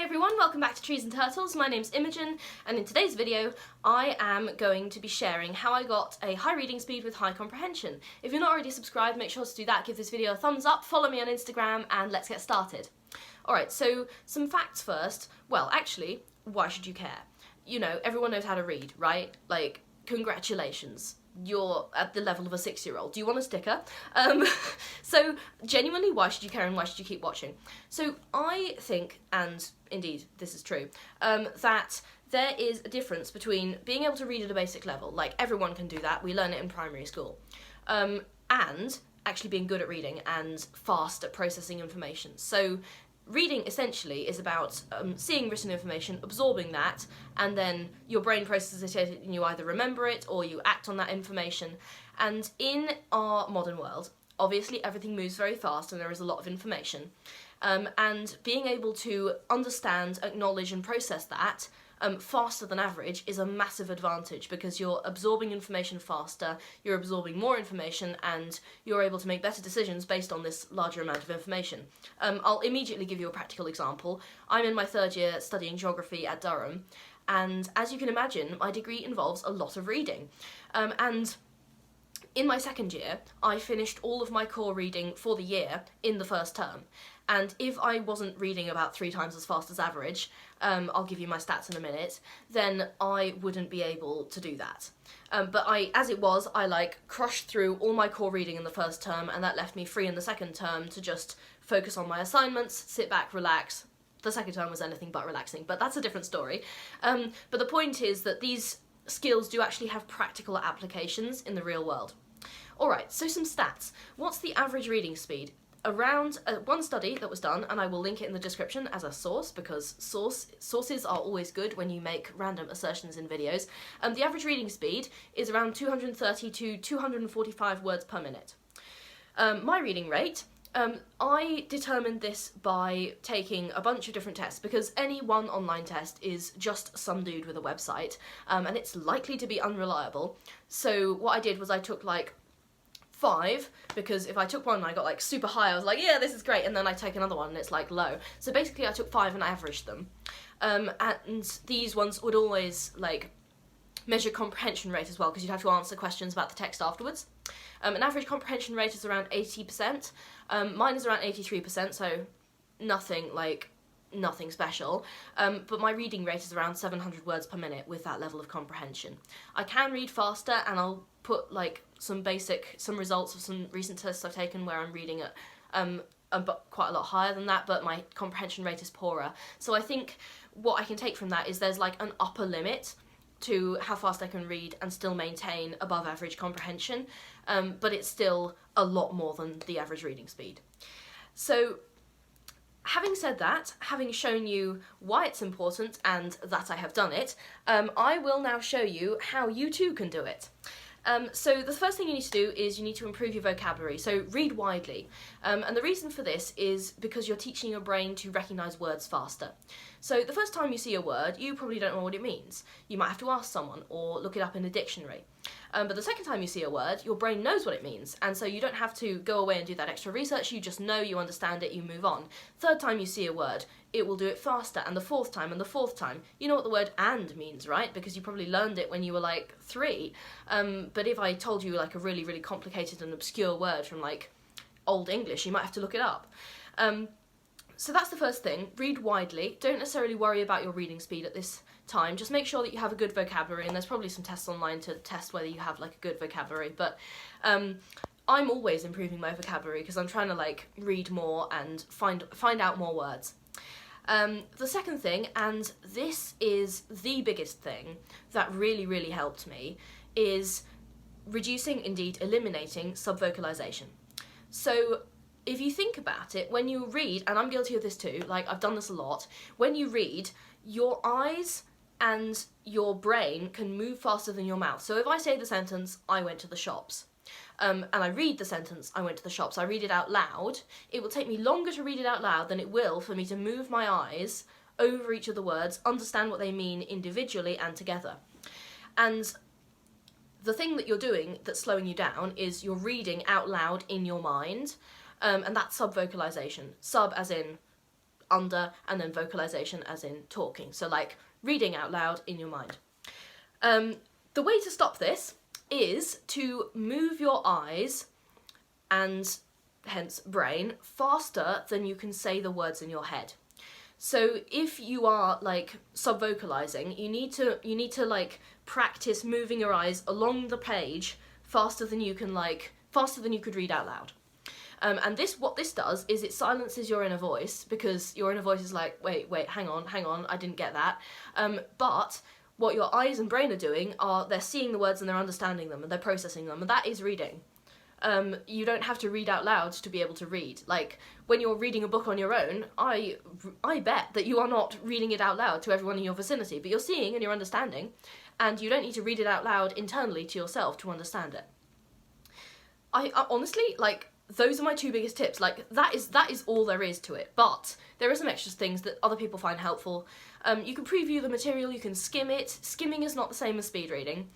everyone, welcome back to Trees and Turtles. My name's Imogen, and in today's video I am going to be sharing how I got a high reading speed with high comprehension. If you're not already subscribed, make sure to do that, give this video a thumbs up, follow me on Instagram, and let's get started. Alright, so some facts first. Well, actually, why should you care? You know, everyone knows how to read, right? Like, congratulations. You're at the level of a 6-year-old. Do you want a sticker? So genuinely, why should you care and why should you keep watching? So I think, and indeed this is true, that there is a difference between being able to read at a basic level, like everyone can do that, we learn it in primary school, and actually being good at reading and fast at processing information. So reading essentially is about seeing written information, absorbing that, and then your brain processes it and you either remember it or you act on that information. And in our modern world, obviously everything moves very fast and there is a lot of information. And being able to understand, acknowledge and process that faster than average is a massive advantage because you're absorbing information faster, you're absorbing more information, and you're able to make better decisions based on this larger amount of information. I'll immediately give you a practical example. I'm in my 3rd year studying geography at Durham, and as you can imagine, my degree involves a lot of reading. And in my 2nd year, I finished all of my core reading for the year in the first term. And if I wasn't reading about 3 times as fast as average, I'll give you my stats in a minute, then I wouldn't be able to do that. But as it was, I crushed through all my core reading in the first term, and that left me free in the 2nd term to just focus on my assignments, sit back, relax. The 2nd term was anything but relaxing, but that's a different story. But the point is that these skills do actually have practical applications in the real world. Alright, so some stats. What's the average reading speed? Around one study that was done, and I will link it in the description as a source because sources are always good when you make random assertions in videos. The average reading speed is around 230 to 245 words per minute. My reading rate, I determined this by taking a bunch of different tests because any one online test is just some dude with a website, and it's likely to be unreliable. So what I did was I took 5, because if I took one and I got super high, I was like, yeah, this is great, and then I take another one and it's low. So basically I took 5 and averaged them. And these ones would always measure comprehension rate as well, because you'd have to answer questions about the text afterwards. An average comprehension rate is around 80%. Mine is around 83%, so nothing special, but my reading rate is around 700 words per minute with that level of comprehension. I can read faster, and I'll put some results of some recent tests I've taken where I'm reading at quite a lot higher than that, but my comprehension rate is poorer. So I think what I can take from that is there's an upper limit to how fast I can read and still maintain above average comprehension, but it's still a lot more than the average reading speed. So having said that, having shown you why it's important and that I have done it, I will now show you how you too can do it. So the first thing you need to do is you need to improve your vocabulary, so read widely. And the reason for this is because you're teaching your brain to recognise words faster. So the first time you see a word, you probably don't know what it means. You might have to ask someone or look it up in a dictionary. But the second time you see a word, your brain knows what it means, and so you don't have to go away and do that extra research, you just know, you understand it, you move on. Third time you see a word, it will do it faster, and the fourth time, you know what the word "and" means, right? Because you probably learned it when you were 3. But if I told you a really, really complicated and obscure word from Old English, you might have to look it up. So that's the first thing, read widely. Don't necessarily worry about your reading speed at this time, just make sure that you have a good vocabulary, and there's probably some tests online to test whether you have a good vocabulary, but I'm always improving my vocabulary because I'm trying to read more and find out more words. The second thing, and this is the biggest thing that really, really helped me, is reducing, indeed eliminating, subvocalization. So if you think about it, when you read, and I'm guilty of this too, I've done this a lot, when you read, your eyes and your brain can move faster than your mouth. So if I say the sentence, "I went to the shops," and I read the sentence, "I went to the shops," I read it out loud, it will take me longer to read it out loud than it will for me to move my eyes over each of the words, understand what they mean individually and together. And the thing that you're doing that's slowing you down is you're reading out loud in your mind, and that's subvocalization. Sub as in under, and then vocalization as in talking. So like reading out loud in your mind. The way to stop this is to move your eyes and hence brain faster than you can say the words in your head. So if you are like subvocalizing, you need to like practice moving your eyes along the page faster than you could read out loud. And what this does is it silences your inner voice, because your inner voice is like, wait, hang on, I didn't get that. But what your eyes and brain are doing are they're seeing the words and they're understanding them and they're processing them, and that is reading. You don't have to read out loud to be able to read. Like, when you're reading a book on your own, I bet that you are not reading it out loud to everyone in your vicinity, but you're seeing and you're understanding, and you don't need to read it out loud internally to yourself to understand it. I honestly, like, those are my two biggest tips. Like, that is all there is to it, but there are some extra things that other people find helpful. You can preview the material, you can skim it. Skimming is not the same as speed reading.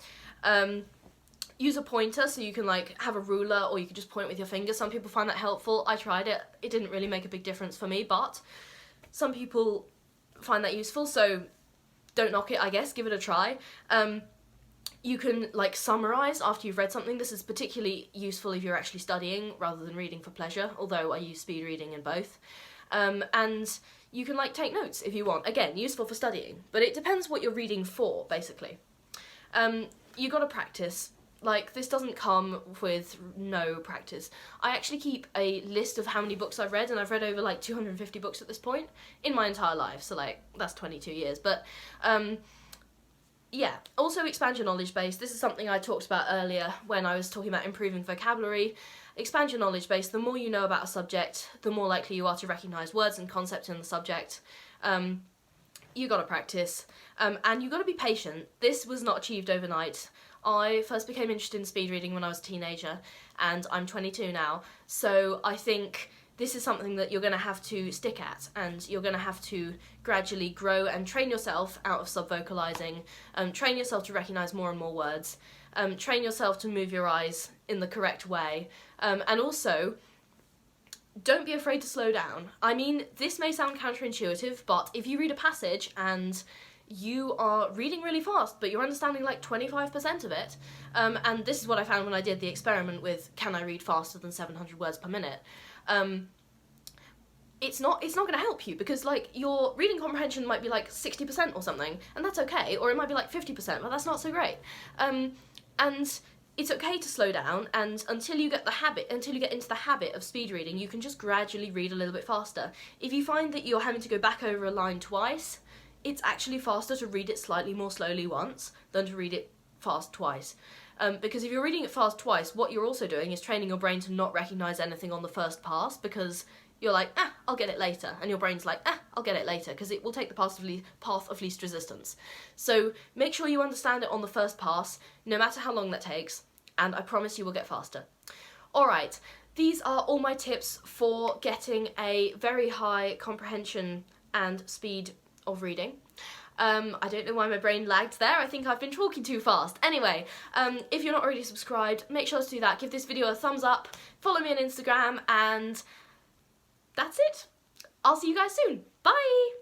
Use a pointer, so you can like have a ruler, or you can just point with your finger. Some people find that helpful. I tried it. It didn't really make a big difference for me, but some people find that useful, so don't knock it, I guess. Give it a try. You can like summarize after you've read something. This is particularly useful if you're actually studying rather than reading for pleasure, although I use speed reading in both. And you can like take notes if you want. Again, useful for studying, but it depends what you're reading for, basically. You gotta practice. Like, this doesn't come with no practice. I actually keep a list of how many books I've read, and I've read over like 250 books at this point in my entire life, so like, that's 22 years. But yeah, also expand your knowledge base. This is something I talked about earlier when I was talking about improving vocabulary. Expand your knowledge base. The more you know about a subject, the more likely you are to recognise words and concepts in the subject. You gotta practice, and you gotta be patient. This was not achieved overnight. I first became interested in speed reading when I was a teenager, and I'm 22 now, so I think this is something that you're going to have to stick at, and you're going to have to gradually grow and train yourself out of subvocalizing, train yourself to recognise more and more words, train yourself to move your eyes in the correct way, and also don't be afraid to slow down. I mean, this may sound counterintuitive, but if you read a passage and you are reading really fast, but you're understanding like 25% of it, and this is what I found when I did the experiment with can I read faster than 700 words per minute, it's not going to help you, because like your reading comprehension might be like 60% or something, and that's okay, or it might be like 50%, but that's not so great. And it's okay to slow down, and until you get into the habit of speed reading, you can just gradually read a little bit faster. If you find that you're having to go back over a line twice, it's actually faster to read it slightly more slowly once than to read it fast twice. Because if you're reading it fast twice, what you're also doing is training your brain to not recognise anything on the first pass, because you're like, I'll get it later, and your brain's like, I'll get it later, because it will take the path of least resistance. So make sure you understand it on the first pass, no matter how long that takes, and I promise you will get faster. Alright, these are all my tips for getting a very high comprehension and speed of reading. I don't know why my brain lagged there. I think I've been talking too fast. Anyway, if you're not already subscribed, make sure to do that. Give this video a thumbs up, follow me on Instagram, and that's it. I'll see you guys soon. Bye!